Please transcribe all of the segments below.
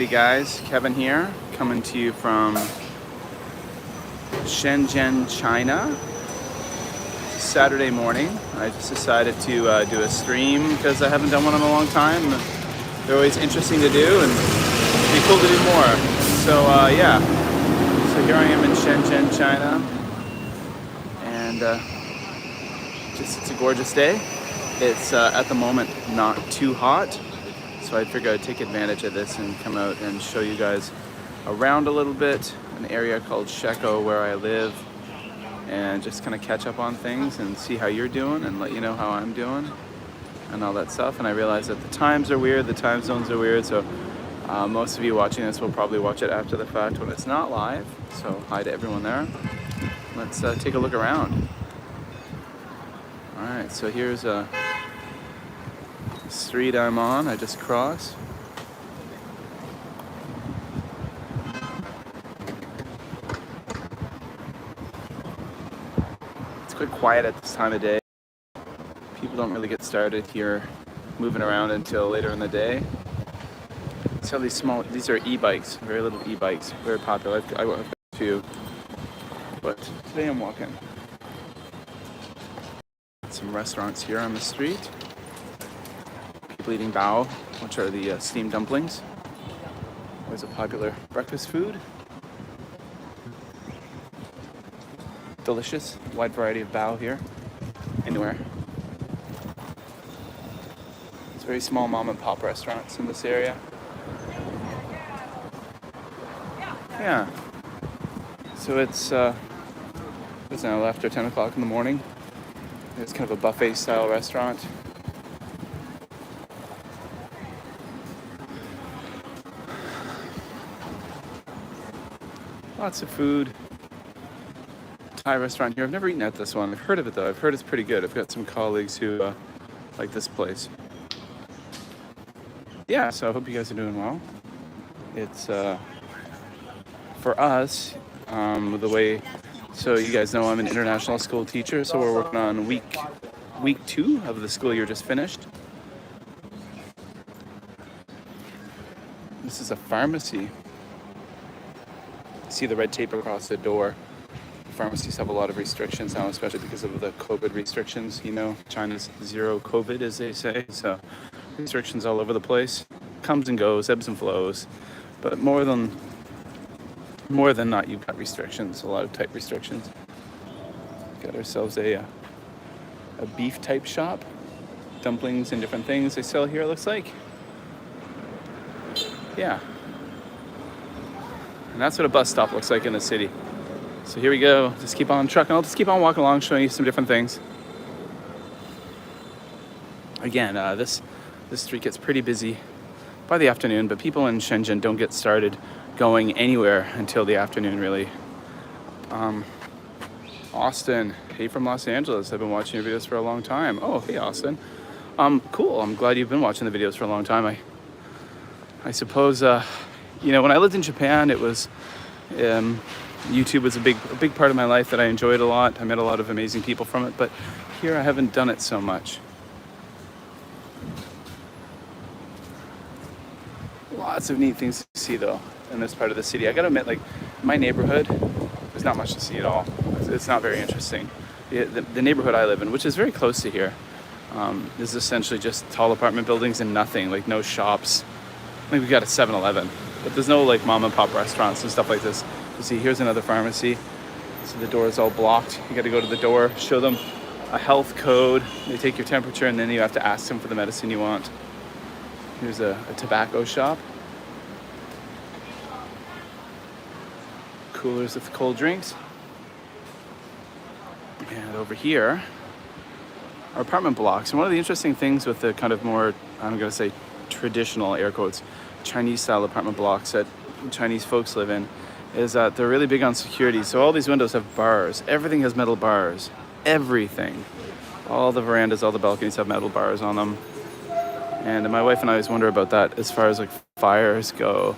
Hey guys, Kevin here, coming to you from Shenzhen, China. Saturday morning. I just decided to do a stream because I haven't done one in a long time. They're always interesting to do and it'd be cool to do more. So yeah, so here I am in Shenzhen, China, and it's a gorgeous day. It's at the moment not too hot. So I figured I'd take advantage of this and come out and show you guys around a little bit, an area called Sheko where I live, and just kind of catch up on things and see how you're doing and let you know how I'm doing and all that stuff. And I realize that the times are weird, the time zones are weird, so most of you watching this will probably watch it after the fact when it's not live. So hi to everyone there. Let's take a look around. All right, so here's a street I'm on. I just crossed. It's quite quiet at this time of day. People don't really get started here moving around until later in the day. So these are e-bikes, very little e-bikes, very popular. I've got a few, but today I'm walking. Some restaurants here on the street. People eating bao, which are the steamed dumplings. Always a popular breakfast food. Delicious, wide variety of bao here, anywhere. It's very small mom and pop restaurants in this area. Yeah. So it's now after 10 o'clock in the morning. It's kind of a buffet style restaurant. Lots of food. Thai restaurant here. I've never eaten at this one. I've heard of it though. I've heard it's pretty good. I've got some colleagues who like this place. Yeah, so I hope you guys are doing well. It's for us, the way, so you guys know I'm an international school teacher, so we're working on week 2 of the school year just finished. This is a pharmacy. See the red tape across the door. Pharmacies have a lot of restrictions now, especially because of the COVID restrictions. You know, China's zero COVID, as they say. So restrictions all over the place. Comes and goes, ebbs and flows. But more than not, you've got restrictions, a lot of type restrictions. Got ourselves a beef type shop. Dumplings and different things they sell here, it looks like. Yeah. And that's what a bus stop looks like in the city. So here we go. Just keep on trucking. I'll just keep on walking along, showing you some different things. Again, this street gets pretty busy by the afternoon, but people in Shenzhen don't get started going anywhere until the afternoon, really. Austin, hey from Los Angeles. I've been watching your videos for a long time. Oh, hey, Austin. Cool. I'm glad you've been watching the videos for a long time. I suppose, you know, when I lived in Japan, it was YouTube was a big part of my life that I enjoyed a lot. I met a lot of amazing people from it, but here I haven't done it so much. Lots of neat things to see though in this part of the city. I gotta admit, like my neighborhood, there's not much to see at all. It's not very interesting. The neighborhood I live in, which is very close to here, is essentially just tall apartment buildings and nothing, like no shops. I think we've got a 7-Eleven, but there's no like mom and pop restaurants and stuff like this. You see, here's another pharmacy. So the door is all blocked. You got to go to the door, show them a health code. They take your temperature, and then you have to ask them for the medicine you want. Here's a tobacco shop. Coolers with cold drinks. And over here are apartment blocks. And one of the interesting things with the kind of more, I'm going to say, traditional, air quotes, Chinese style apartment blocks that Chinese folks live in is that they're really big on security. So all these windows have bars. Everything has metal bars. Everything. All the verandas, all the balconies have metal bars on them. And my wife and I always wonder about that as far as like fires go.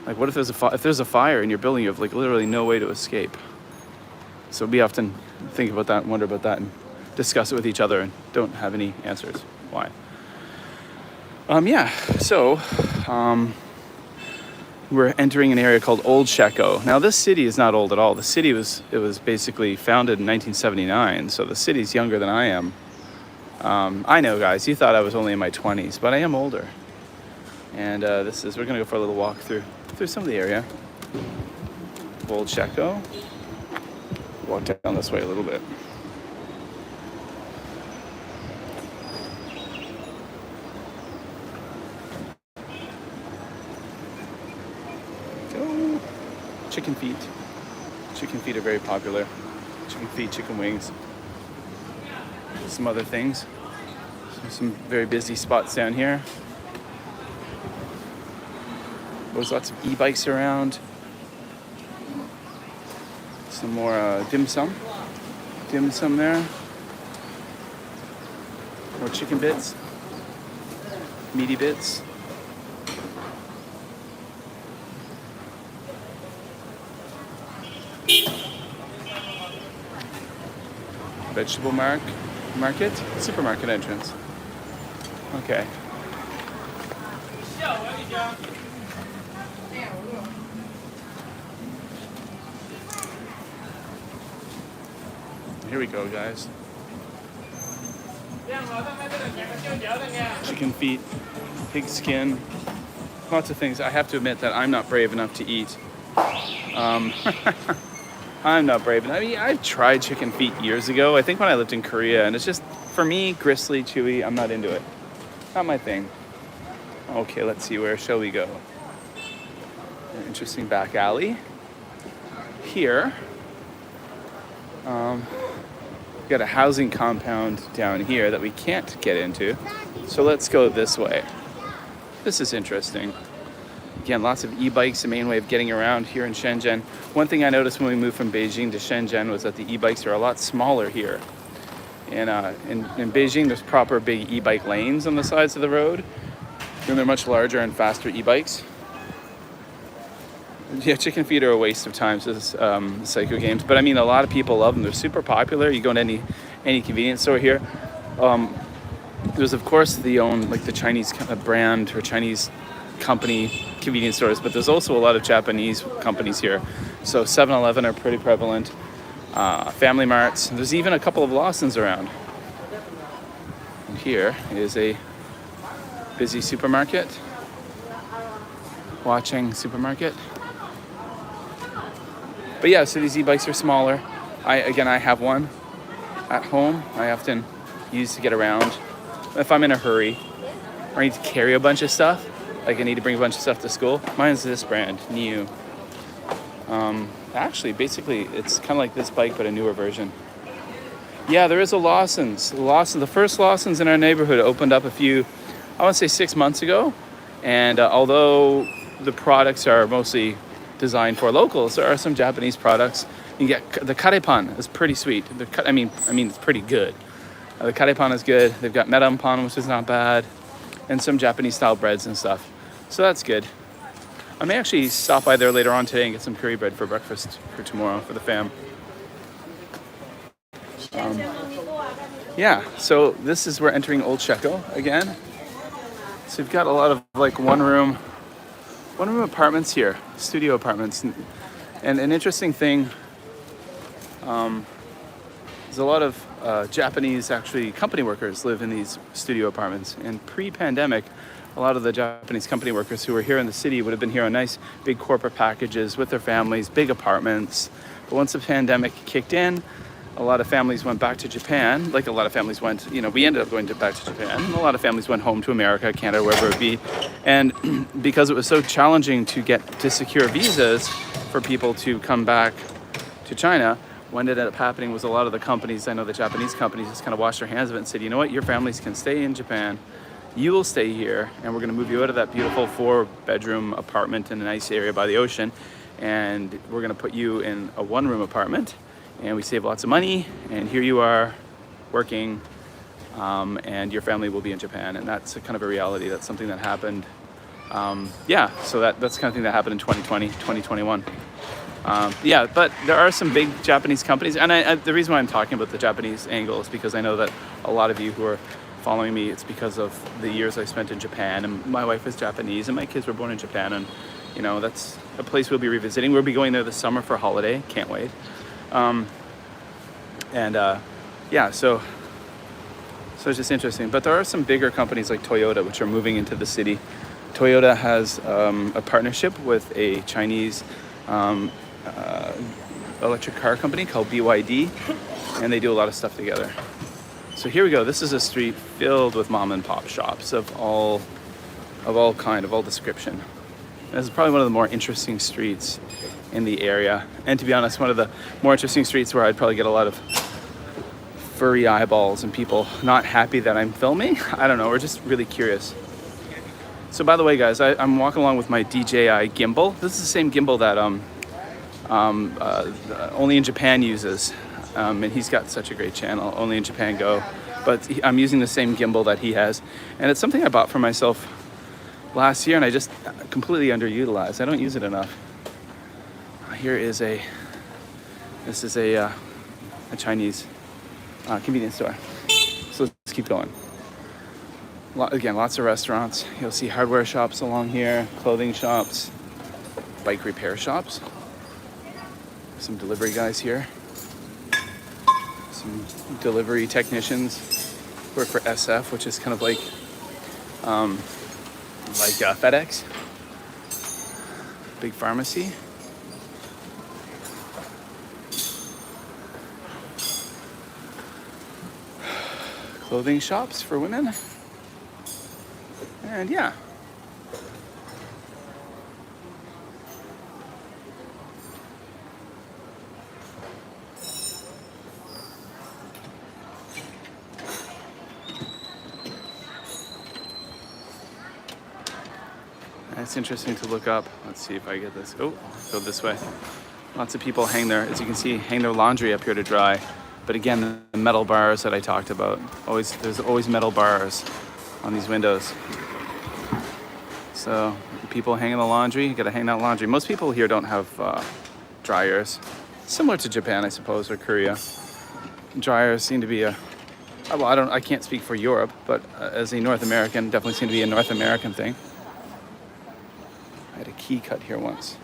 Like what if there's a fire in your building, you have like literally no way to escape. So we often think about that and wonder about that and discuss it with each other and don't have any answers. Why? we're entering an area called Old Sheko. Now, this city is not old at all. The city was basically founded in 1979, so the city's younger than I am. I know, guys, you thought I was only in my 20s, but I am older. And we're gonna go for a little walk through some of the area. Old Sheko. Walk down this way a little bit. Go. Chicken feet. Chicken feet are very popular. Chicken feet, chicken wings. Some other things. Some very busy spots down here. There's lots of e-bikes around. Some more dim sum. Dim sum there. More chicken bits. Meaty bits. Vegetable market, supermarket entrance. Okay. Here we go, guys. Chicken feet, pig skin, lots of things. I have to admit that I'm not brave enough to eat. I'm not brave enough. I mean, I've tried chicken feet years ago. I think when I lived in Korea, and it's just, for me, gristly, chewy, I'm not into it. Not my thing. Okay, let's see, where shall we go? An interesting back alley. Here, we've got a housing compound down here that we can't get into. So let's go this way. This is interesting. Again, lots of e-bikes, the main way of getting around here in Shenzhen. One thing I noticed when we moved from Beijing to Shenzhen was that the e-bikes are a lot smaller here. And in Beijing, there's proper big e-bike lanes on the sides of the road. And they're much larger and faster e-bikes. Yeah, chicken feet are a waste of time, so this Psycho Games. But I mean, a lot of people love them. They're super popular. You go to any convenience store here. There's, of course, the Chinese kind of brand or Chinese company convenience stores, but there's also a lot of Japanese companies here. So 7-Eleven are pretty prevalent. Family Marts. There's even a couple of Lawsons around. And here is a busy supermarket. Watching supermarket. But yeah, so these e-bikes are smaller. I have one at home. I often use to get around. If I'm in a hurry or I need to carry a bunch of stuff, like I need to bring a bunch of stuff to school, mine's this brand, New. Actually, basically, it's kind of like this bike, but a newer version. Yeah, there is a Lawson's. The first Lawson's in our neighborhood opened up I want to say 6 months ago. And although the products are mostly designed for locals, there are some Japanese products. You get the karepan is pretty sweet. I mean, it's pretty good. The karepan is good. They've got merampan, which is not bad, and some Japanese style breads and stuff. So that's good. I may actually stop by there later on today and get some curry bread for breakfast for tomorrow for the fam. Yeah, so we're entering Old Sheko again. So we've got a lot of like one room apartments here, studio apartments. And an interesting thing, there's a lot of Japanese actually company workers live in these studio apartments. And pre-pandemic, a lot of the Japanese company workers who were here in the city would have been here on nice big corporate packages with their families, big apartments. But once the pandemic kicked in, a lot of families went back to Japan. Like a lot of families went, we ended up going back to Japan. A lot of families went home to America, Canada, wherever it be. And because it was so challenging to secure visas for people to come back to China, what ended up happening was a lot of the companies, I know the Japanese companies, just kind of washed their hands of it and said, you know what, your families can stay in Japan. You will stay here, and we're going to move you out of that beautiful 4-bedroom apartment in a nice area by the ocean, and we're going to put you in a 1-room apartment, and we save lots of money, and here you are working, and your family will be in Japan. And that's a kind of a reality. That's something that happened. So that's the kind of thing that happened in 2020, 2021. But there are some big Japanese companies, and the reason why I'm talking about the Japanese angle is because I know that a lot of you who are following me, it's because of the years I spent in Japan, and my wife is Japanese, and my kids were born in Japan, and you know, that's a place we'll be revisiting. We'll be going there this summer for a holiday. Can't wait. Yeah, so it's just interesting. But there are some bigger companies like Toyota, which are moving into the city. Toyota has a partnership with a Chinese electric car company called BYD, and they do a lot of stuff together. So here we go. This is a street filled with mom and pop shops of all description. This is probably one of the more interesting streets in the area, and to be honest, one of the more interesting streets where I'd probably get a lot of furry eyeballs and people not happy that I'm filming. I don't know, we're just really curious. So by the way, guys, I'm walking along with my DJI gimbal. This is the same gimbal that Only in Japan uses, and he's got such a great channel, Only in Japan Go. But I'm using the same gimbal that he has, and it's something I bought for myself last year, and I just completely underutilized. I don't use it enough. This is a Chinese convenience store. So let's keep going. Again, lots of restaurants. You'll see hardware shops along here, clothing shops, bike repair shops. Some delivery guys here. Some delivery technicians work for SF, which is kind of like FedEx. Big pharmacy. Clothing shops for women. And yeah. It's interesting to look up. Let's see if I get this. Oh, go this way. Lots of people as you can see, hang their laundry up here to dry. But again, the metal bars that I talked about, there's always metal bars on these windows. So people hanging the laundry, you gotta hang that laundry. Most people here don't have dryers. Similar to Japan, I suppose, or Korea. Dryers seem to be I can't speak for Europe, but as a North American, definitely seem to be a North American thing. I had a key cut here once.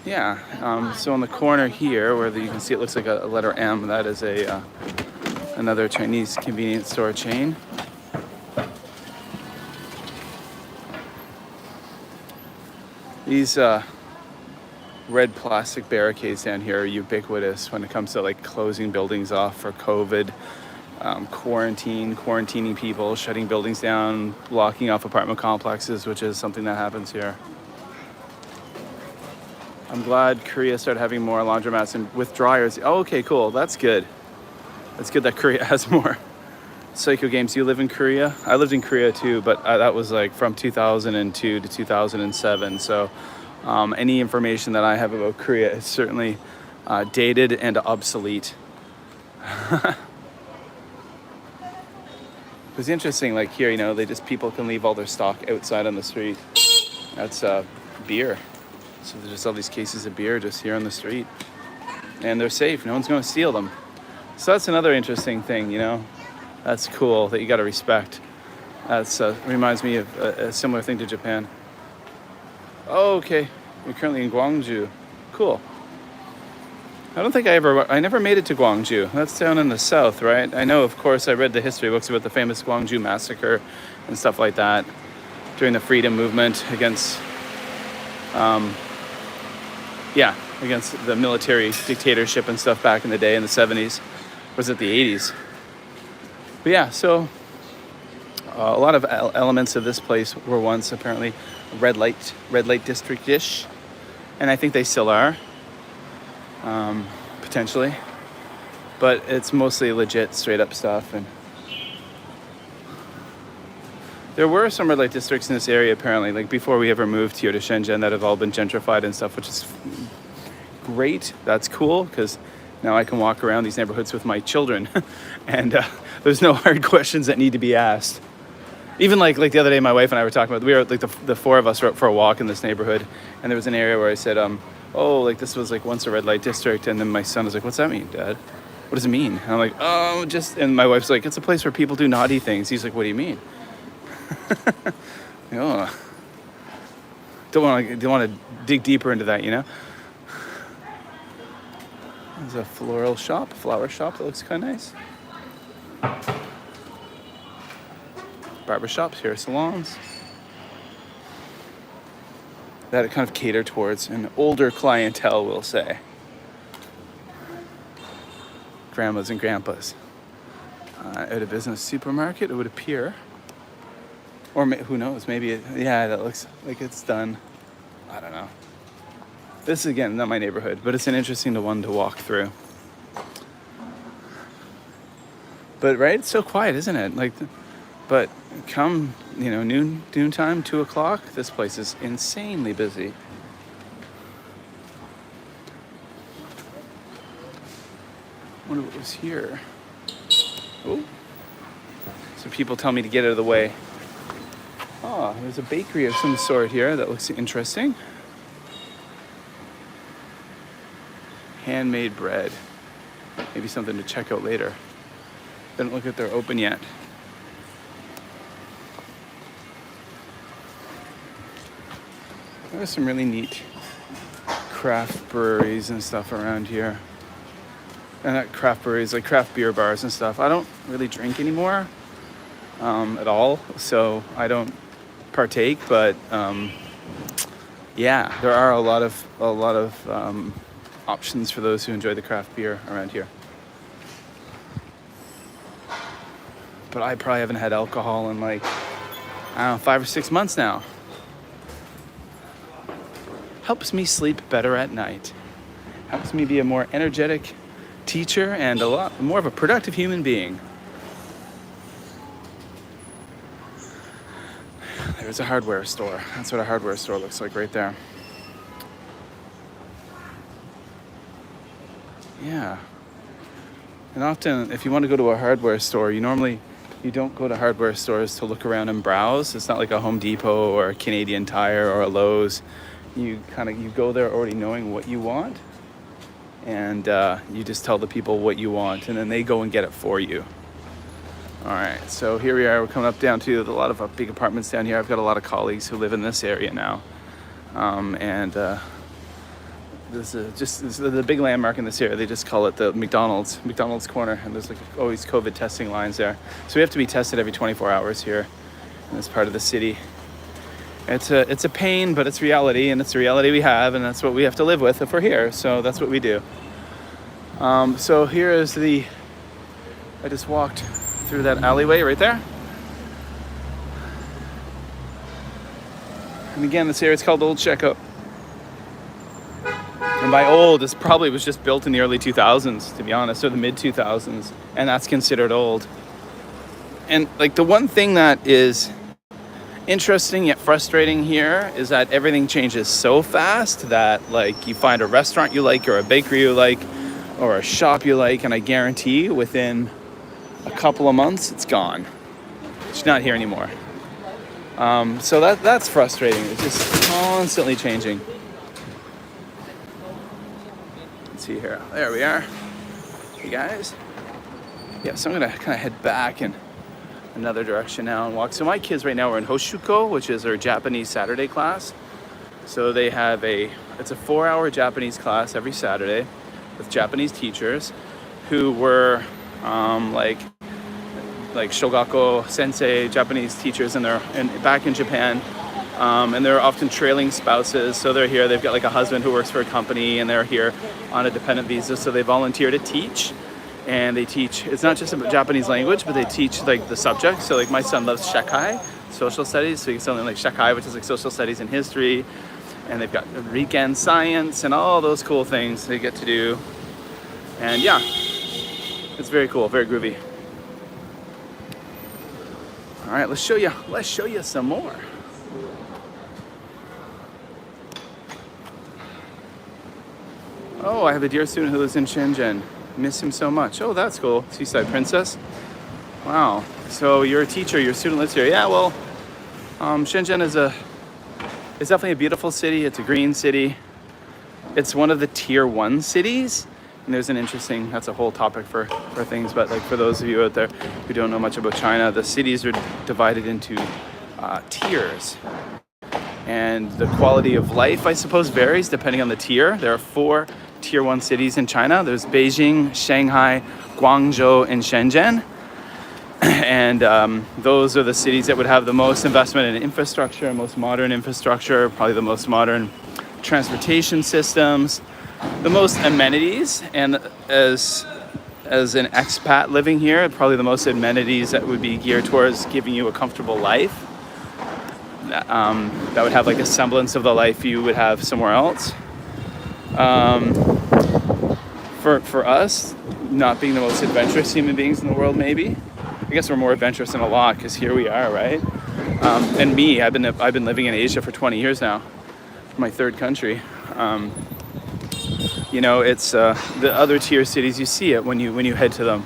Yeah, so on the corner here, where you can see it looks like a letter M, that is another Chinese convenience store chain. These red plastic barricades down here are ubiquitous when it comes to like closing buildings off for COVID, quarantining people, shutting buildings down, blocking off apartment complexes, which is something that happens here. I'm glad Korea started having more laundromats and with dryers. Oh, okay, cool. That's good. It's good that Korea has more. Psycho Games, you live in Korea? I lived in Korea too, but that was like from 2002 to 2007. So any information that I have about Korea is certainly dated and obsolete. It was interesting, like here, people can leave all their stock outside on the street. That's beer. So there's just all these cases of beer just here on the street. And they're safe. No one's going to steal them. So that's another interesting thing, That's cool that you got to respect. That's reminds me of a similar thing to Japan. Oh, okay. You're currently in Gwangju. Cool. I don't think I never made it to Gwangju. That's down in the south, right? I know, of course, I read the history books about the famous Gwangju massacre and stuff like that during the freedom movement against against the military dictatorship and stuff back in the day in the 70s. Or was it the 80s? But yeah, so a lot of elements of this place were once apparently red light district-ish, and I think they still are, potentially. But it's mostly legit, straight up stuff. And there were some red light districts in this area apparently, like before we ever moved here to Shenzhen, that have all been gentrified and stuff, which is great. That's cool, because now I can walk around these neighborhoods with my children and there's no hard questions that need to be asked. Even like the other day, my wife and I were talking about, we were like the four of us were out for a walk in this neighborhood, and there was an area where I said, this was like once a red light district, and then my son was like, what's that mean, Dad? What does it mean? And I'm like, and my wife's like, it's a place where people do naughty things. He's like, what do you mean? Oh. don't want to dig deeper into that, you know. There's a flower shop that looks kind of nice. Barber shops, hair salons that kind of cater towards an older clientele, we'll say. Grandmas and grandpas. Out of business supermarket, it would appear. Or who knows, maybe, that looks like it's done. I don't know. This is, again, not my neighborhood, but it's an interesting one to walk through. But, right, it's so quiet, isn't it? But come, noon time, 2 o'clock, this place is insanely busy. I wonder what was here. Oh, some people tell me to get out of the way. Oh, there's a bakery of some sort here that looks interesting. Handmade bread. Maybe something to check out later. Doesn't look like they're open yet. There's some really neat craft breweries and stuff around here. And not craft breweries, like craft beer bars and stuff. I don't really drink anymore at all, so I don't partake. But there are a lot of options for those who enjoy the craft beer around here. But I probably haven't had alcohol in 5 or 6 months now. Helps me sleep better at night. Helps me be a more energetic teacher and a lot more of a productive human being. There's a hardware store. That's what a hardware store looks like right there. Yeah. And often, if you want to go to a hardware store, you don't go to hardware stores to look around and browse. It's not like a Home Depot or a Canadian Tire or a Lowe's. You go there already knowing what you want, and you just tell the people what you want, and then they go and get it for you. All right, so here we are. We're coming up down to a lot of big apartments down here. I've got a lot of colleagues who live in this area now, this is the big landmark in this area. They just call it the McDonald's corner, and there's always COVID testing lines there. So we have to be tested every 24 hours here in this part of the city. It's a pain, but it's reality, and it's the reality we have, and that's what we have to live with if we're here. So that's what we do. So here is I just walked through that alleyway right there. And again, this area is called Old Checkout. And by old, this probably was just built in the early 2000s, to be honest, or the mid 2000s, and that's considered old. And the one thing that is interesting yet frustrating here is that everything changes so fast that you find a restaurant you like or a bakery you like or a shop you like, and I guarantee within a couple of months it's gone. It's not here anymore. So that's frustrating. It's just constantly changing. Let's see here. There we are. Hey guys. Yeah, so I'm gonna kind of head back in another direction now and walk. So my kids right now are in Hoshuko, which is their Japanese Saturday class. So they have it's a 4-hour Japanese class every Saturday with Japanese teachers who were like shogako sensei Japanese teachers, and they're back in Japan. And they're often trailing spouses, so they're here. They've got a husband who works for a company, and they're here on a dependent visa, so they volunteer to teach. And they teach, it's not just about Japanese language, but they teach the subjects. So my son loves Shakai, social studies. So you get something like Shakai, which is social studies and history. And they've got Riken science and all those cool things they get to do. And yeah, it's very cool, very groovy. All right, let's show you some more. Oh, I have a dear student who lives in Shenzhen. Miss him so much. Oh, that's cool. Seaside Princess. Wow. So you're a teacher, your student lives here. Yeah, well, Shenzhen is definitely a beautiful city. It's a green city. It's one of the tier 1 cities. And there's that's a whole topic for things, but for those of you out there who don't know much about China, the cities are divided into tiers. And the quality of life, I suppose, varies depending on the tier. There are 4 tier 1 cities in China. There's Beijing, Shanghai, Guangzhou, and Shenzhen. And those are the cities that would have the most investment in infrastructure, most modern infrastructure, probably the most modern transportation systems, the most amenities. And as an expat living here, probably the most amenities that would be geared towards giving you a comfortable life. That would have like a semblance of the life you would have somewhere else. For us, not being the most adventurous human beings in the world, maybe. I guess we're more adventurous in a lot because here we are, right? And me, I've been living in Asia for 20 years now, my 3rd country. It's the other tier cities. You see it when you head to them.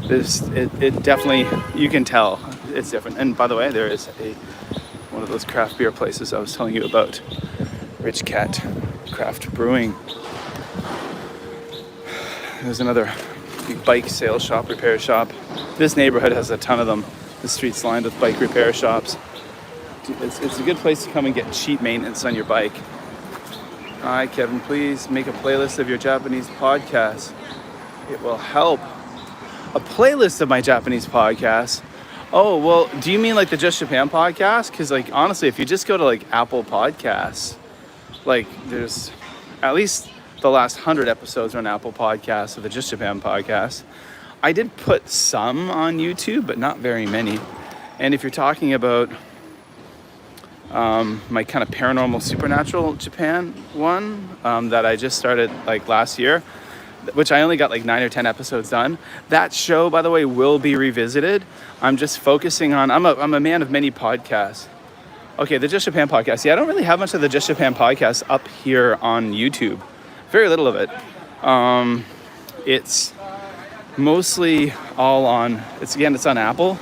It definitely, you can tell it's different. And by the way, there is one of those craft beer places I was telling you about, Rich Cat Craft Brewing. There's another bike sales shop, repair shop. This neighborhood has a ton of them. The street's lined with bike repair shops. It's a good place to come and get cheap maintenance on your bike. Hi, Kevin, please make a playlist of your Japanese podcast. It will help. A playlist of my Japanese podcast? Oh, well, do you mean like the Just Japan podcast? Because like, honestly, if you just go to like Apple Podcasts, like there's at least the last 100 episodes are on Apple Podcasts of the Just Japan podcast. I did put some on YouTube, but not very many. And if you're talking about my kind of paranormal supernatural Japan one that I just started like last year, which I only got like 9 or 10 episodes done. That show, by the way, will be revisited. I'm just focusing on, I'm a man of many podcasts. Okay, the Just Japan podcast. Yeah, I don't really have much of the Just Japan podcast up here on YouTube. Very little of it. It's mostly all on, it's on Apple.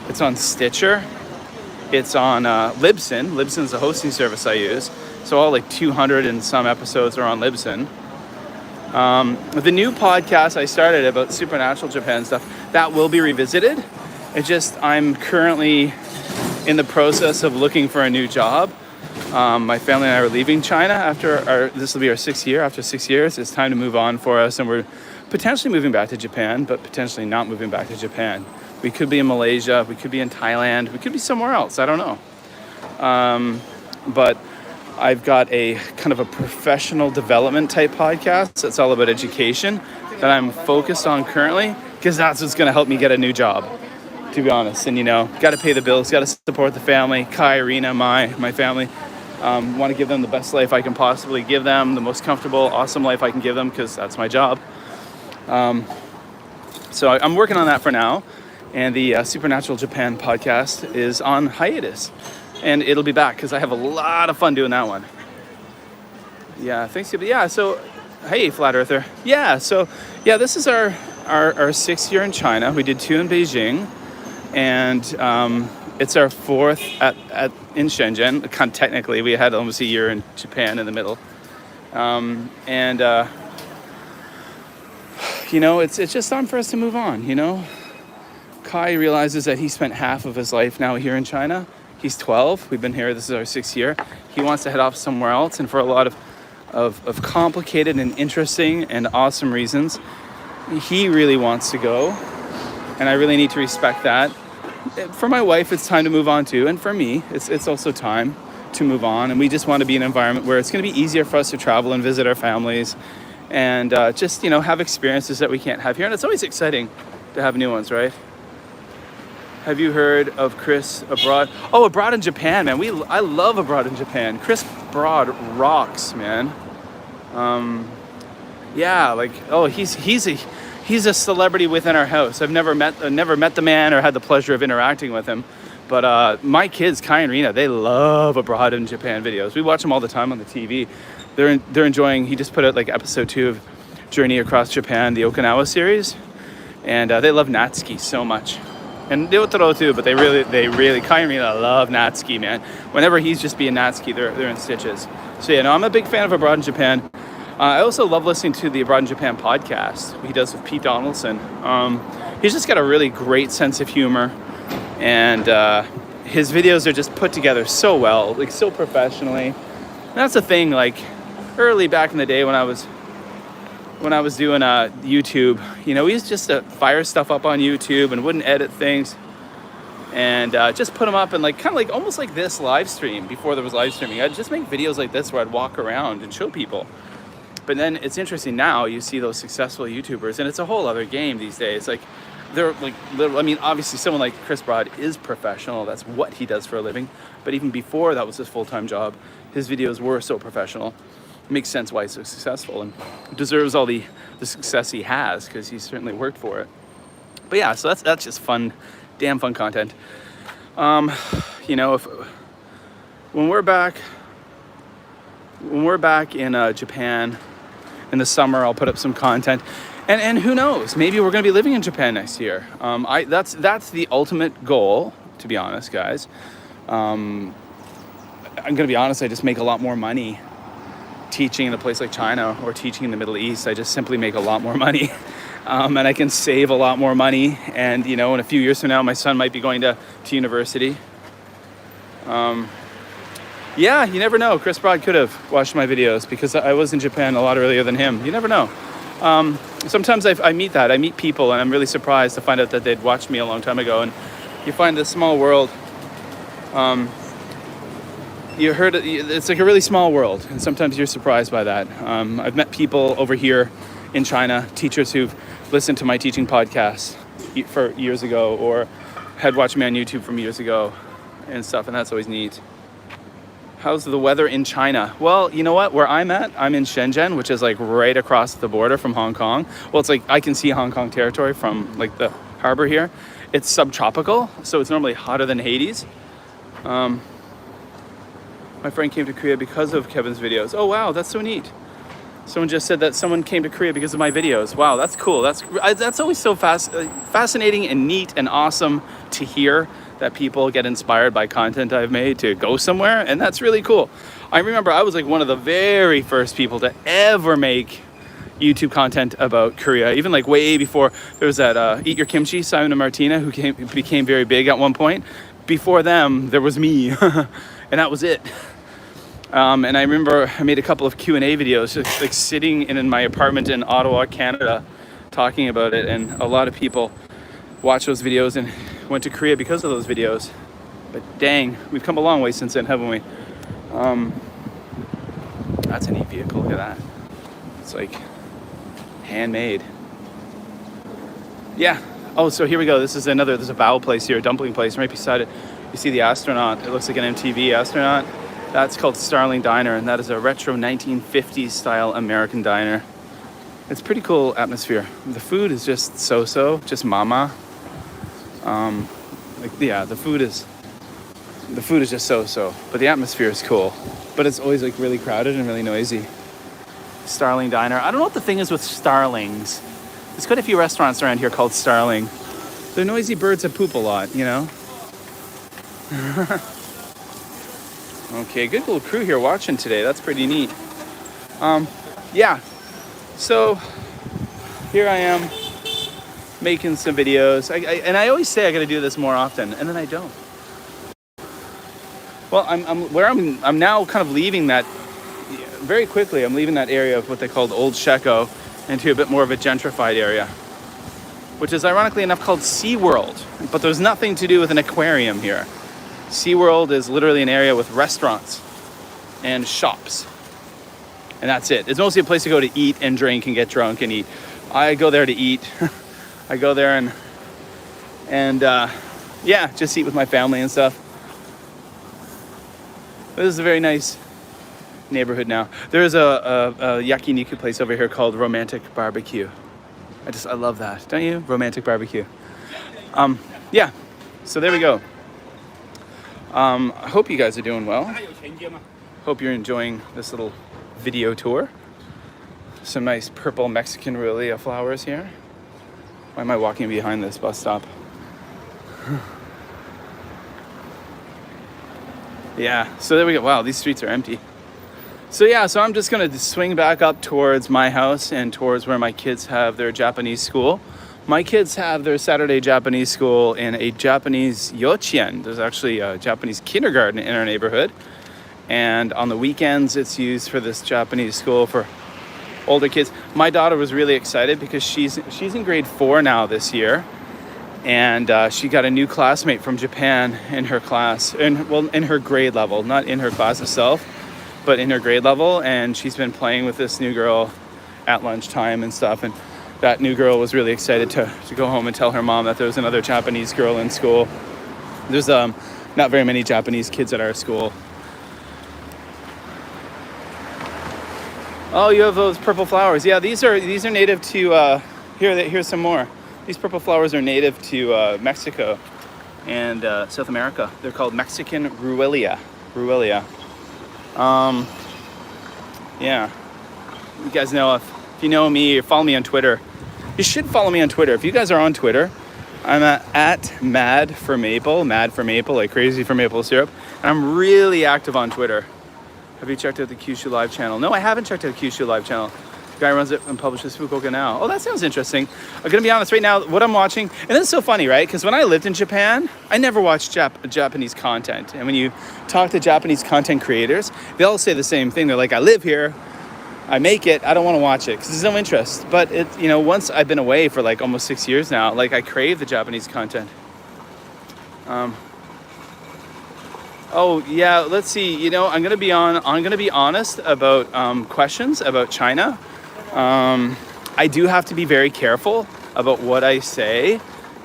It's on Stitcher. It's on Libsyn. Libsyn's a hosting service I use. So all like 200 and some episodes are on Libsyn. The new podcast I started about supernatural Japan stuff, that will be revisited. I'm currently in the process of looking for a new job. My family and I are leaving China this will be our 6th year. After 6 years, it's time to move on for us, and we're potentially moving back to Japan, but potentially not moving back to Japan. We could be in Malaysia, we could be in Thailand, we could be somewhere else, I don't know. But I've got a kind of a professional development type podcast that's all about education that I'm focused on currently, because that's what's going to help me get a new job, to be honest. And, got to pay the bills, got to support the family. Kai, Irina, my family. Want to give them the best life I can possibly give them, the most comfortable, awesome life I can give them, because that's my job. So I'm working on that for now. And the Supernatural Japan podcast is on hiatus. And it'll be back because I have a lot of fun doing that one. Yeah, thanks. Yeah, so, hey, Flat Earther. Yeah, so, yeah, this is our 6th year in China. We did 2 in Beijing. And it's our 4th in Shenzhen. Kind of technically, we had almost a year in Japan in the middle. It's just time for us to move on, Kai realizes that he spent half of his life now here in China. He's 12. We've been here. This is our 6th year. He wants to head off somewhere else, and for a lot of complicated and interesting and awesome reasons, he really wants to go, and I really need to respect that. For my wife, it's time to move on too, and for me, it's also time to move on, and we just want to be in an environment where it's going to be easier for us to travel and visit our families, and just have experiences that we can't have here. And it's always exciting to have new ones, right? Have you heard of Chris Abroad? Oh, Abroad in Japan, man. I love Abroad in Japan. Chris Abroad rocks, man. He's a celebrity within our house. I've never met the man or had the pleasure of interacting with him. But my kids, Kai and Rena, they love Abroad in Japan videos. We watch them all the time on the TV. They're enjoying. He just put out like episode 2 of Journey Across Japan, the Okinawa series, and they love Natsuki so much. And Ryotaro too, but they really, Kai and Rena love Natsuki, man. Whenever he's just being Natsuki, they're in stitches. So yeah, no, I'm a big fan of Abroad in Japan. I also love listening to the Abroad in Japan podcast he does with Pete Donaldson. He's just got a really great sense of humor, and his videos are just put together so well, like so professionally. And that's the thing, like early back in the day when I was doing YouTube, you know, we used just to fire stuff up on YouTube and wouldn't edit things, and just put them up, and like kind of like almost like this live stream before there was live streaming. I'd just make videos like this where I'd walk around and show people. But then it's interesting now, you see those successful YouTubers, and it's a whole other game these days. Like they're like little, I mean, obviously someone like Chris Broad is professional. That's what he does for a living. But even before that was his full-time job, his videos were so professional. It makes sense why he's so successful and deserves all the success he has, because he's certainly worked for it. But yeah, so that's just fun, damn fun content. You know, when we're back in Japan in the summer, I'll put up some content, and who knows, maybe we're going to be living in Japan next year. That's the ultimate goal, to be honest, guys. I'm going to be honest, I just make a lot more money teaching in a place like China or teaching in the Middle East. I just simply make a lot more money, and I can save a lot more money. And you know, in a few years from now, my son might be going to university. Yeah, you never know. Chris Broad could have watched my videos because I was in Japan a lot earlier than him. You never know. Sometimes I meet people, and I'm really surprised to find out that they'd watched me a long time ago. And you find this small world. It's like a really small world, and sometimes you're surprised by that. I've met people over here in China, teachers who've listened to my teaching podcasts for years ago, or had watched me on YouTube from years ago and stuff, and that's always neat. How's the weather in China? Well, you know what? Where I'm at, I'm in Shenzhen, which is like right across the border from Hong Kong. Well, it's like I can see Hong Kong territory from like the harbor here. It's subtropical, so it's normally hotter than Hades. My friend came to Korea because of Kevin's videos. Oh, wow, that's so neat. Someone just said that someone came to Korea because of my videos. Wow, that's cool. That's always so fascinating and neat and awesome to hear, that people get inspired by content I've made to go somewhere, and that's really cool. I remember I was like one of the very first people to ever make YouTube content about Korea, even like way before there was that Eat Your Kimchi, Simon and Martina, who became very big at one point. Before them, there was me, and that was it. And I remember I made a couple of Q&A videos, just like sitting in my apartment in Ottawa, Canada, talking about it, and a lot of people watched those videos and went to Korea because of those videos. But dang, we've come a long way since then, haven't we? That's a neat vehicle. Look at that. It's like handmade. Yeah. Oh, so here we go. There's a bao place here, a dumpling place right beside it. You see the astronaut. It looks like an MTV astronaut. That's called Starling Diner, and that is a retro 1950s style American diner. It's pretty cool atmosphere. The food is just so-so, just mama. The food is just so-so, but the atmosphere is cool. But it's always like really crowded and really noisy. Starling Diner. I don't know what the thing is with starlings. There's quite a few restaurants around here called Starling. They're noisy birds that poop a lot, you know? Okay, good little crew here watching today. That's pretty neat. Yeah. So here I am making some videos. I always say I got to do this more often, and then I don't. Well, I'm now kind of leaving that very quickly. I'm leaving that area of what they called Old Sheko into a bit more of a gentrified area, which is ironically enough called SeaWorld, but there's nothing to do with an aquarium here. SeaWorld is literally an area with restaurants and shops, and that's it. It's mostly a place to go to eat and drink and get drunk and eat. I go there to eat. I go there and just eat with my family and stuff. This is a very nice neighborhood now. There's a yakiniku place over here called Romantic Barbecue. I love that, don't you? Romantic Barbecue. Yeah, so there we go. I hope you guys are doing well. Hope you're enjoying this little video tour. Some nice purple Mexican Ruelia flowers here. Why am I walking behind this bus stop? Yeah, so there we go. Wow, these streets are empty. So I'm just gonna swing back up towards my house and towards where my kids have their Japanese school. My kids have their Saturday Japanese school in a Japanese yochien. There's actually a Japanese kindergarten in our neighborhood. And on the weekends, it's used for this Japanese school for older kids. My daughter was really excited because she's in grade 4 now this year. And she got a new classmate from Japan in her class, in her grade level, not in her class itself, but in her grade level. And she's been playing with this new girl at lunchtime and stuff. And that new girl was really excited to go home and tell her mom that there was another Japanese girl in school. There's not very many Japanese kids at our school. Oh, you have those purple flowers. Yeah, these are native to here's some more. These purple flowers are native to Mexico and South America. They're called Mexican ruelia. Yeah. You guys know, if you know me or follow me on Twitter, you should follow me on Twitter. If you guys are on Twitter, I'm at mad for maple, like crazy for maple syrup. And I'm really active on Twitter. Have you checked out the Kyushu Live channel? No, I haven't checked out the Kyushu Live channel. The guy runs it and publishes Fukuoka Now. Oh, that sounds interesting. I'm going to be honest right now, what I'm watching, and it's so funny, right? Because when I lived in Japan, I never watched Japanese content. And when you talk to Japanese content creators, they all say the same thing. They're like, I live here, I make it, I don't want to watch it because there's no interest. But once I've been away for like almost 6 years now, like I crave the Japanese content. Oh yeah, let's see. I'm gonna be honest about questions about China. I do have to be very careful about what I say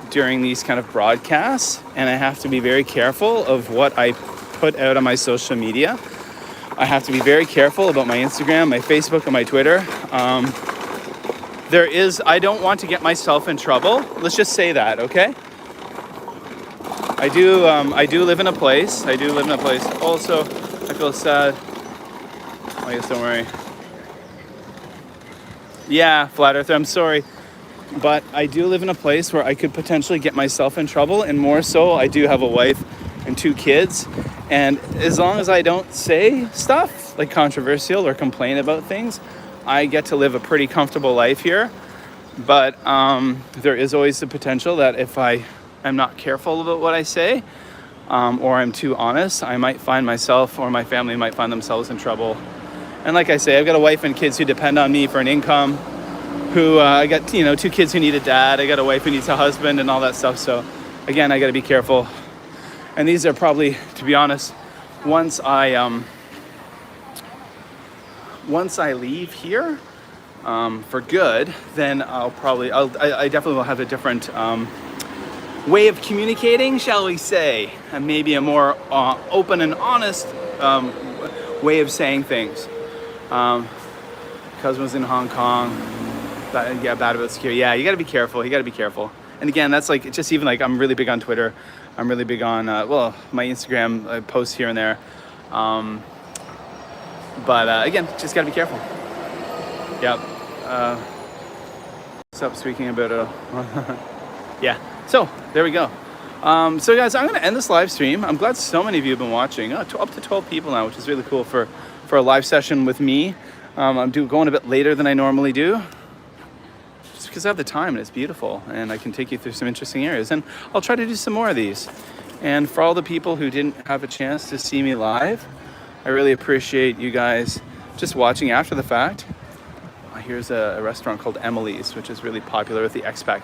during these kind of broadcasts, and I have to be very careful of what I put out on my social media. I have to be very careful about my Instagram, my Facebook, and my Twitter. I don't want to get myself in trouble. Let's just say that, okay? I do live in a place. Also, I feel sad. I guess don't worry. Yeah, Flat Earther, I'm sorry. But I do live in a place where I could potentially get myself in trouble. And more so, I do have a wife and 2 kids. And as long as I don't say stuff like controversial or complain about things, I get to live a pretty comfortable life here. But there is always the potential that if I'm not careful about what I say, or I'm too honest, I might find myself or my family might find themselves in trouble. And like I say, I've got a wife and kids who depend on me for an income, I got 2 kids who need a dad, I got a wife who needs a husband and all that stuff. So again, I got to be careful. And these are probably, to be honest, once I leave here for good, then I definitely will have a different way of communicating, shall we say, and maybe a more open and honest way of saying things. Cousin was in Hong Kong. Bad about security. Yeah, you got to be careful. And again, that's like, just even like, I'm really big on Twitter. I'm really big on, my Instagram posts here and there. But again, just got to be careful. Yep. Stop speaking about yeah. So there we go. So guys, I'm going to end this live stream. I'm glad so many of you have been watching. Up to 12 people now, which is really cool for a live session with me. I'm going a bit later than I normally do, just because I have the time and it's beautiful and I can take you through some interesting areas. And I'll try to do some more of these. And for all the people who didn't have a chance to see me live, I really appreciate you guys just watching after the fact. Here's a restaurant called Emily's, which is really popular with the expat